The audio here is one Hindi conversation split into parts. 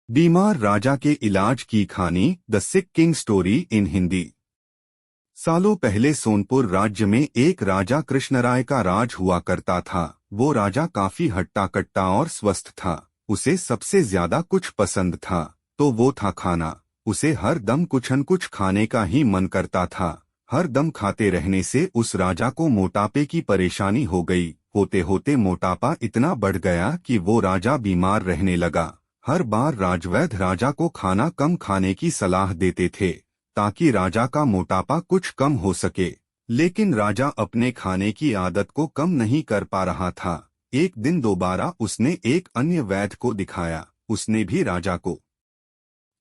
बीमार राजा के इलाज की कहानी, the sick king story in Hindi. सालों पहले सोनपुर राज्य में एक राजा कृष्णराय का राज हुआ करता था। वो राजा काफी हट्टा कट्टा और स्वस्थ था। उसे सबसे ज्यादा कुछ पसंद था तो वो था खाना। उसे हर दम कुछ न कुछ खाने का ही मन करता था। हर दम खाते रहने से उस राजा को मोटापे की परेशानी हो गई। होते होते मोटापा इतना बढ़ गया कि वो राजा बीमार रहने लगा। हर बार राजवैद्य राजा को खाना कम खाने की सलाह देते थे ताकि राजा का मोटापा कुछ कम हो सके, लेकिन राजा अपने खाने की आदत को कम नहीं कर पा रहा था। एक दिन दोबारा उसने एक अन्य वैद्य को दिखाया। उसने भी राजा को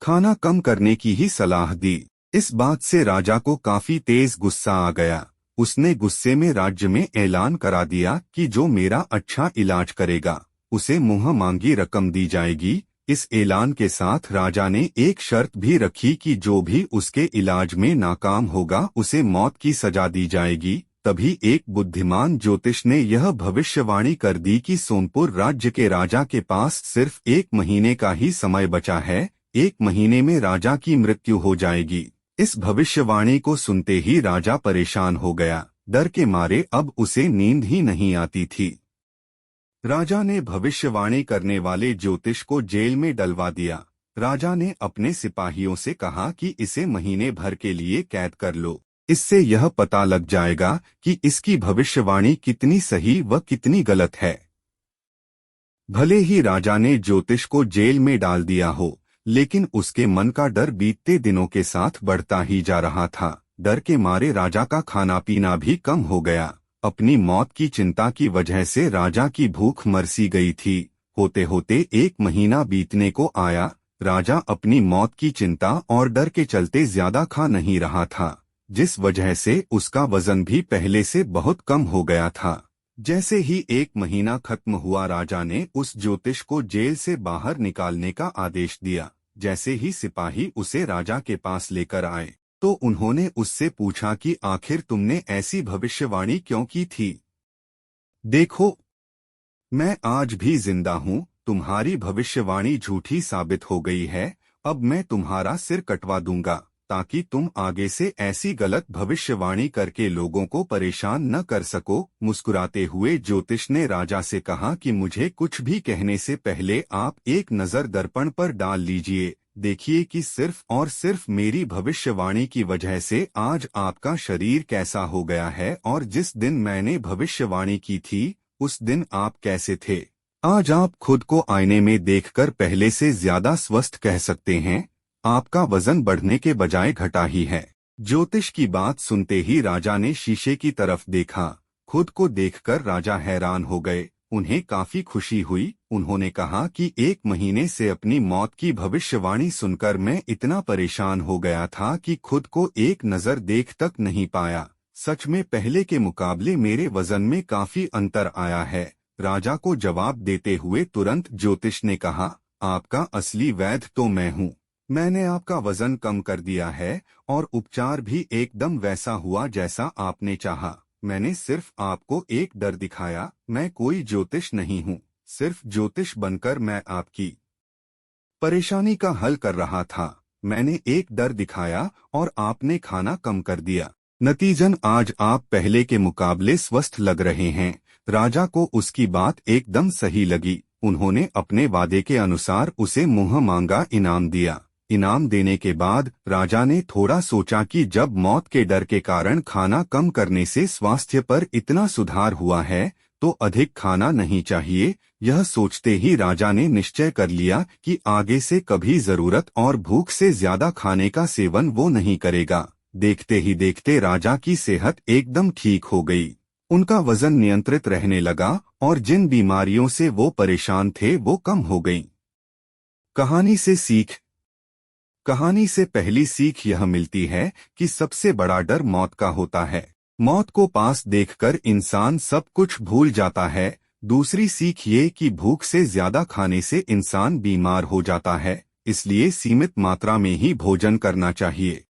खाना कम करने की ही सलाह दी। इस बात से राजा को काफी तेज गुस्सा आ गया। उसने गुस्से में राज्य में ऐलान करा दिया कि जो मेरा अच्छा इलाज करेगा उसे मुंह मांगी रकम दी जाएगी। इस ऐलान के साथ राजा ने एक शर्त भी रखी कि जो भी उसके इलाज में नाकाम होगा उसे मौत की सजा दी जाएगी। तभी एक बुद्धिमान ज्योतिष ने यह भविष्यवाणी कर दी कि सोनपुर राज्य के राजा के पास सिर्फ 1 महीने का ही समय बचा है। 1 महीने में राजा की मृत्यु हो जाएगी। इस भविष्यवाणी को सुनते ही राजा परेशान हो गया। डर के मारे अब उसे नींद ही नहीं आती थी। राजा ने भविष्यवाणी करने वाले ज्योतिष को जेल में डलवा दिया। राजा ने अपने सिपाहियों से कहा कि इसे महीने भर के लिए कैद कर लो। इससे यह पता लग जाएगा कि इसकी भविष्यवाणी कितनी सही व कितनी गलत है। भले ही राजा ने ज्योतिष को जेल में डाल दिया हो, लेकिन उसके मन का डर बीतते दिनों के साथ बढ़ता ही जा रहा था। डर के मारे राजा का खाना पीना भी कम हो गया। अपनी मौत की चिंता की वजह से राजा की भूख मर सी गई थी। होते होते 1 महीना बीतने को आया। राजा अपनी मौत की चिंता और डर के चलते ज्यादा खा नहीं रहा था, जिस वजह से उसका वजन भी पहले से बहुत कम हो गया था। जैसे ही 1 महीना खत्म हुआ, राजा ने उस ज्योतिष को जेल से बाहर निकालने का आदेश दिया। जैसे ही सिपाही उसे राजा के पास लेकर आए तो उन्होंने उससे पूछा कि आखिर तुमने ऐसी भविष्यवाणी क्यों की थी। देखो, मैं आज भी जिंदा हूँ। तुम्हारी भविष्यवाणी झूठी साबित हो गई है। अब मैं तुम्हारा सिर कटवा दूंगा ताकि तुम आगे से ऐसी गलत भविष्यवाणी करके लोगों को परेशान न कर सको। मुस्कुराते हुए ज्योतिष ने राजा से कहा कि मुझे कुछ भी कहने से पहले आप एक नजर दर्पण पर डाल लीजिए। देखिए कि सिर्फ और सिर्फ मेरी भविष्यवाणी की वजह से आज आपका शरीर कैसा हो गया है, और जिस दिन मैंने भविष्यवाणी की थी उस दिन आप कैसे थे। आज आप खुद को आईने में देखकर पहले से ज्यादा स्वस्थ कह सकते हैं। आपका वजन बढ़ने के बजाय घटा ही है। ज्योतिष की बात सुनते ही राजा ने शीशे की तरफ देखा। खुद को देखकर राजा हैरान हो गए। उन्हें काफी खुशी हुई। उन्होंने कहा कि 1 महीने से अपनी मौत की भविष्यवाणी सुनकर मैं इतना परेशान हो गया था कि खुद को एक नजर देख तक नहीं पाया। सच में पहले के मुकाबले मेरे वजन में काफी अंतर आया है। राजा को जवाब देते हुए तुरंत ज्योतिष ने कहा, आपका असली वैद्य तो मैं हूँ। मैंने आपका वजन कम कर दिया है और उपचार भी एकदम वैसा हुआ जैसा आपने चाहा। मैंने सिर्फ आपको एक डर दिखाया। मैं कोई ज्योतिष नहीं हूँ। सिर्फ ज्योतिष बनकर मैं आपकी परेशानी का हल कर रहा था। मैंने एक डर दिखाया और आपने खाना कम कर दिया। नतीजन आज आप पहले के मुकाबले स्वस्थ लग रहे हैं। राजा को उसकी बात एकदम सही लगी। उन्होंने अपने वादे के अनुसार उसे मुंह मांगा इनाम दिया। इनाम देने के बाद राजा ने थोड़ा सोचा कि जब मौत के डर के कारण खाना कम करने से स्वास्थ्य पर इतना सुधार हुआ है तो अधिक खाना नहीं चाहिए। यह सोचते ही राजा ने निश्चय कर लिया कि आगे से कभी जरूरत और भूख से ज्यादा खाने का सेवन वो नहीं करेगा। देखते ही देखते राजा की सेहत एकदम ठीक हो गई। उनका वजन नियंत्रित रहने लगा और जिन बीमारियों से वो परेशान थे वो कम हो गईं। कहानी से सीख। कहानी से पहली सीख यह मिलती है कि सबसे बड़ा डर मौत का होता है। मौत को पास देखकर इंसान सब कुछ भूल जाता है। दूसरी सीख ये कि भूख से ज्यादा खाने से इंसान बीमार हो जाता है, इसलिए सीमित मात्रा में ही भोजन करना चाहिए।